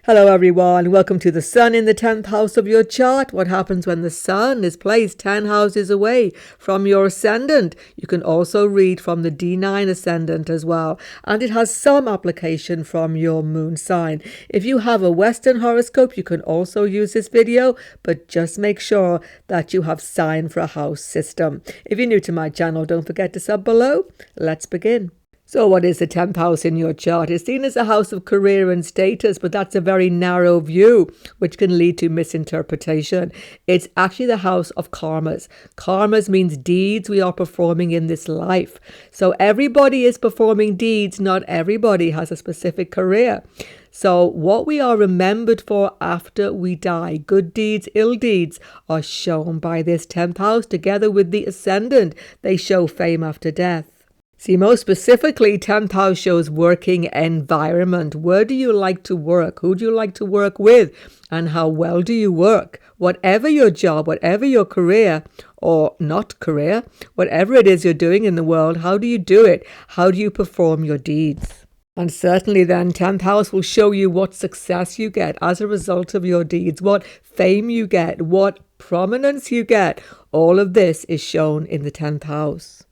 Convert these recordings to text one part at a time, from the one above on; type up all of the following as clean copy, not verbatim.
Hello everyone, welcome to the Sun in the 10th house of your chart. What happens when the Sun is placed 10 houses away from your ascendant? You can also read from the D9 ascendant as well, and it has some application from your moon sign. If you have a Western horoscope, you can also use this video, but just make sure that you have sign for a house system. If you're new to my channel, don't forget to sub below. Let's begin. So what is the 10th house in your chart? It's seen as a house of career and status, but that's a very narrow view, which can lead to misinterpretation. It's actually the house of karmas. Karmas means deeds we are performing in this life. So everybody is performing deeds. Not everybody has a specific career. So what we are remembered for after we die, good deeds, ill deeds, are shown by this 10th house together with the ascendant. They show fame after death. See, most specifically, 10th house shows working environment. Where do you like to work? Who do you like to work with? And how well do you work? Whatever your job, whatever your career, or not career, whatever it is you're doing in the world, how do you do it? How do you perform your deeds? And certainly then, 10th house will show you what success you get as a result of your deeds, what fame you get, what prominence you get. All of this is shown in the 10th house.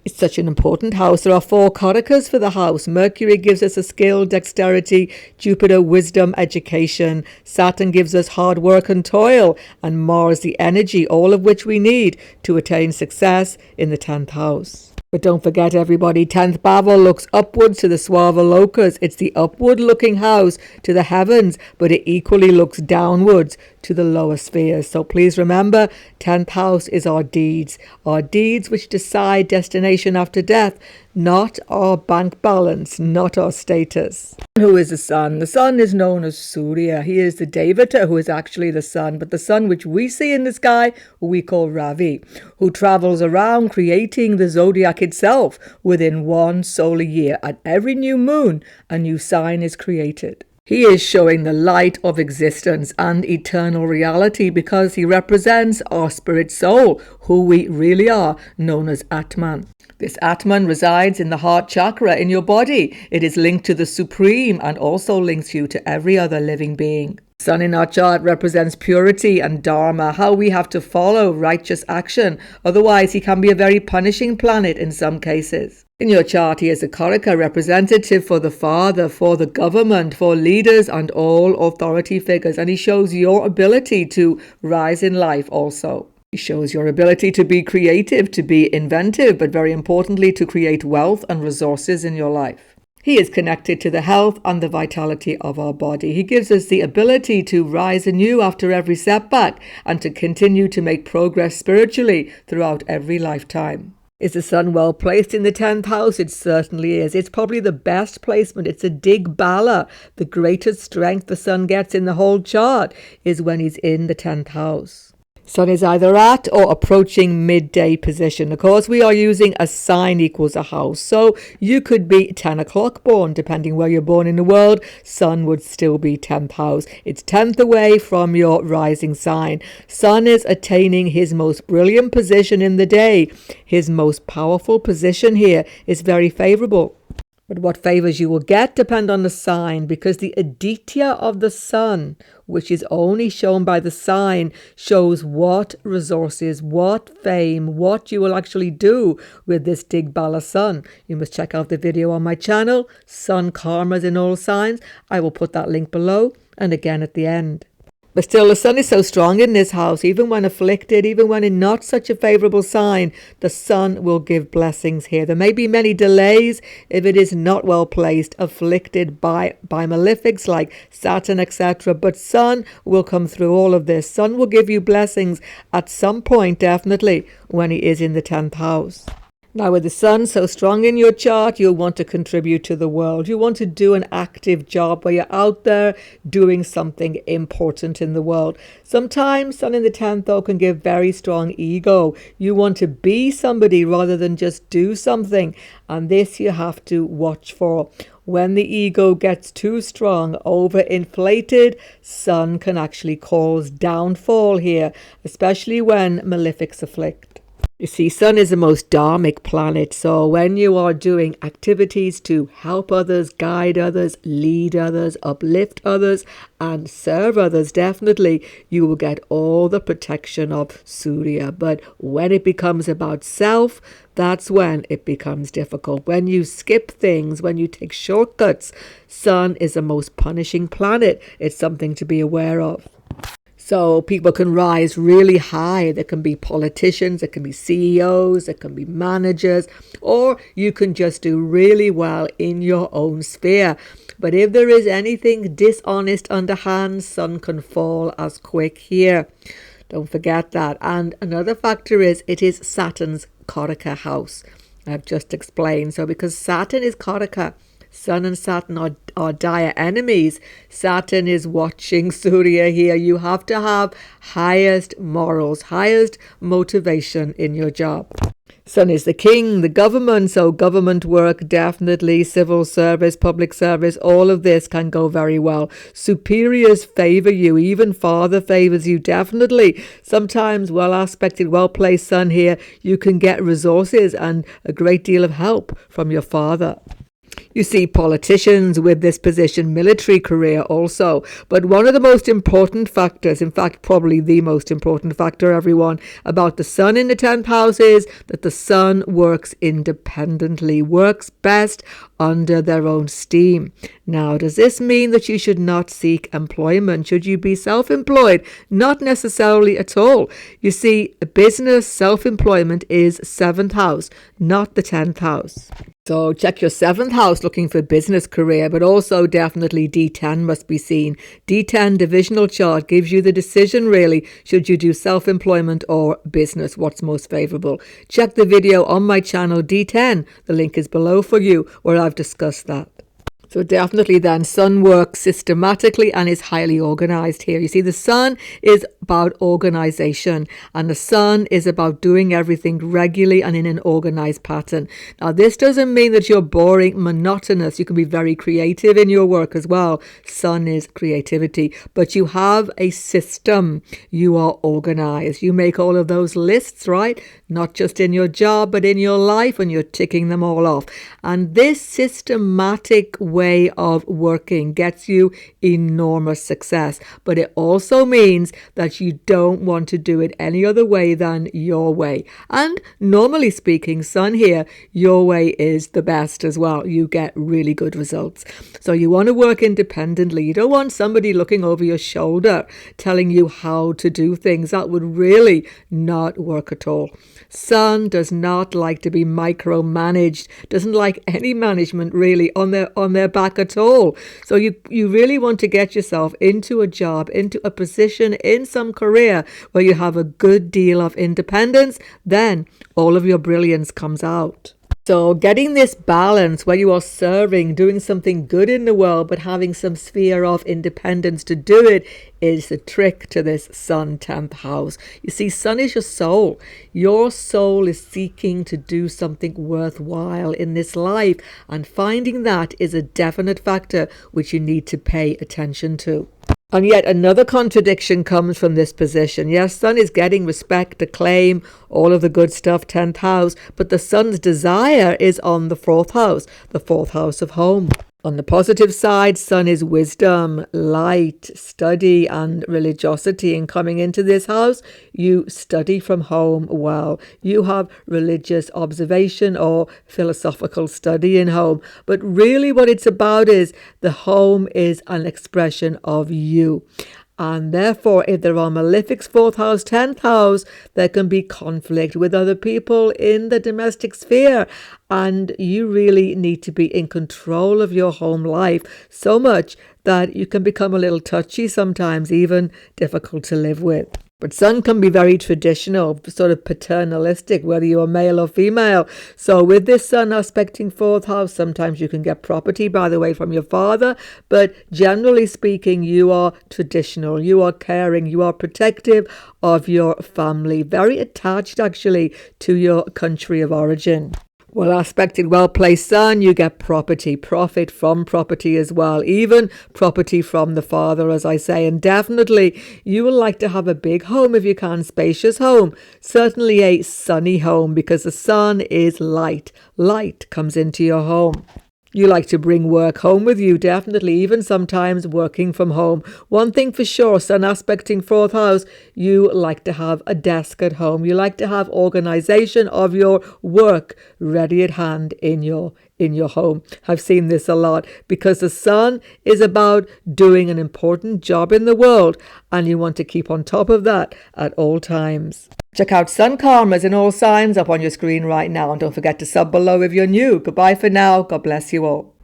It's such an important house. There are 4 karakas for the house. Mercury gives us a skill, dexterity, Jupiter, wisdom, education. Saturn gives us hard work and toil, and Mars, the energy, all of which we need to attain success in the 10th house. But don't forget, everybody, 10th Bhava looks upwards to the Swava Lokas. It's the upward-looking house to the heavens, but it equally looks downwards to the lower spheres. So please remember, 10th house is our deeds which decide destination after death, not our bank balance, not our status. Who is the sun? The sun is known as Surya. He is the Devata who is actually the sun, but the sun which we see in the sky, we call Ravi, who travels around creating the zodiac itself within one solar year. At every new moon, a new sign is created. He is showing the light of existence and eternal reality because he represents our spirit soul, who we really are, known as Atman. This Atman resides in the heart chakra in your body. It is linked to the Supreme and also links you to every other living being. Sun in our chart represents purity and dharma, how we have to follow righteous action. Otherwise, he can be a very punishing planet in some cases. In your chart, he is a karaka representative for the father, for the government, for leaders and all authority figures. And he shows your ability to rise in life also. He shows your ability to be creative, to be inventive, but very importantly, to create wealth and resources in your life. He is connected to the health and the vitality of our body. He gives us the ability to rise anew after every setback and to continue to make progress spiritually throughout every lifetime. Is the sun well placed in the 10th house? It certainly is. It's probably the best placement. It's a Digbala. The greatest strength the sun gets in the whole chart is when he's in the 10th house. Sun is either at or approaching midday position. Of course, we are using a sign equals a house. So you could be 10 o'clock born, depending where you're born in the world. Sun would still be 10th house. It's 10th away from your rising sign. Sun is attaining his most brilliant position in the day. His most powerful position here is very favorable. But what favors you will get depend on the sign, because the aditya of the sun, which is only shown by the sign, shows what resources, what fame, what you will actually do with this Digbala sun. You must check out the video on my channel, Sun Karmas in All Signs. I will put that link below and again at the end. But still, the sun is so strong in this house, even when afflicted, even when in not such a favorable sign, the sun will give blessings here. There may be many delays if it is not well placed, afflicted by malefics like Saturn, etc. But sun will come through all of this. Sun will give you blessings at some point, definitely, when he is in the 10th house. Now, with the sun so strong in your chart, you'll want to contribute to the world. You want to do an active job where you're out there doing something important in the world. Sometimes sun in the 10th, though, can give very strong ego. You want to be somebody rather than just do something. And this you have to watch for. When the ego gets too strong, overinflated, sun can actually cause downfall here, especially when malefics afflict. You see, Sun is the most dharmic planet. So when you are doing activities to help others, guide others, lead others, uplift others, and serve others, definitely you will get all the protection of Surya. But when it becomes about self, that's when it becomes difficult. When you skip things, when you take shortcuts, Sun is the most punishing planet. It's something to be aware of. So people can rise really high. There can be politicians, there can be CEOs, there can be managers, or you can just do really well in your own sphere. But if there is anything dishonest underhand, Sun can fall as quick here. Don't forget that. And another factor is it is Saturn's Karaka house. I've just explained. So because Saturn is Karaka, Sun and Saturn are dire enemies. Saturn is watching Surya here. You have to have highest morals, highest motivation in your job. Sun is the king, the government, so government work, definitely, civil service, public service, all of this can go very well. Superiors favour you, even father favours you, definitely. Sometimes well-aspected, well-placed Sun here, you can get resources and a great deal of help from your father. You see politicians with this position, military career also. But one of the most important factors, in fact, probably the most important factor, everyone, about the Sun in the 10th house is that the Sun works independently, works best under their own steam. Now, does this mean that you should not seek employment? Should you be self-employed? Not necessarily at all. You see, business self-employment is 7th house, not the 10th house. So check your 7th house looking for business career, but also definitely D10 must be seen. D10 divisional chart gives you the decision really, should you do self-employment or business, what's most favourable. Check the video on my channel D10, the link is below for you, where I've discussed that. So definitely then, Sun works systematically and is highly organized here. You see, the Sun is about organization and the Sun is about doing everything regularly and in an organized pattern. Now, this doesn't mean that you're boring, monotonous. You can be very creative in your work as well. Sun is creativity, but you have a system. You are organized. You make all of those lists, right? Not just in your job, but in your life, and you're ticking them all off. And this systematic way of working gets you enormous success, but it also means that you don't want to do it any other way than your way. And normally speaking, Sun here, your way is the best as well. You get really good results. So you want to work independently. You don't want somebody looking over your shoulder telling you how to do things. That would really not work at all. Sun does not like to be micromanaged, doesn't like any management really on their back at all. So you really want to get yourself into a job, into a position in some career where you have a good deal of independence, then all of your brilliance comes out. So getting this balance where you are serving, doing something good in the world, but having some sphere of independence to do it is the trick to this Sun 10th house. You see, Sun is your soul. Your soul is seeking to do something worthwhile in this life, and finding that is a definite factor which you need to pay attention to. And yet another contradiction comes from this position. Yes, Sun is getting respect, acclaim, all of the good stuff, 10th house, but the Sun's desire is on the 4th house, the 4th house of home. On the positive side, Sun is wisdom, light, study and religiosity. And coming into this house, you study from home well. You have religious observation or philosophical study in home. But really what it's about is the home is an expression of you. And therefore, if there are malefics, 4th house, 10th house, there can be conflict with other people in the domestic sphere. And you really need to be in control of your home life so much that you can become a little touchy sometimes, even difficult to live with. But Sun can be very traditional, sort of paternalistic, whether you're male or female. So with this Sun aspecting 4th house, sometimes you can get property, by the way, from your father. But generally speaking, you are traditional, you are caring, you are protective of your family, very attached actually to your country of origin. Well aspected, well placed Sun, you get property, profit from property as well, even property from the father, as I say. And definitely you will like to have a big home if you can, spacious home, certainly a sunny home, because the sun is light. Light comes into your home. You like to bring work home with you, definitely, even sometimes working from home. One thing for sure, Sun aspecting fourth house, you like to have a desk at home. You like to have organization of your work ready at hand in your home. I've seen this a lot because the sun is about doing an important job in the world, and you want to keep on top of that at all times. Check out Sun Karmas in all signs up on your screen right now, and don't forget to sub below if you're new. Goodbye for now. God bless you all.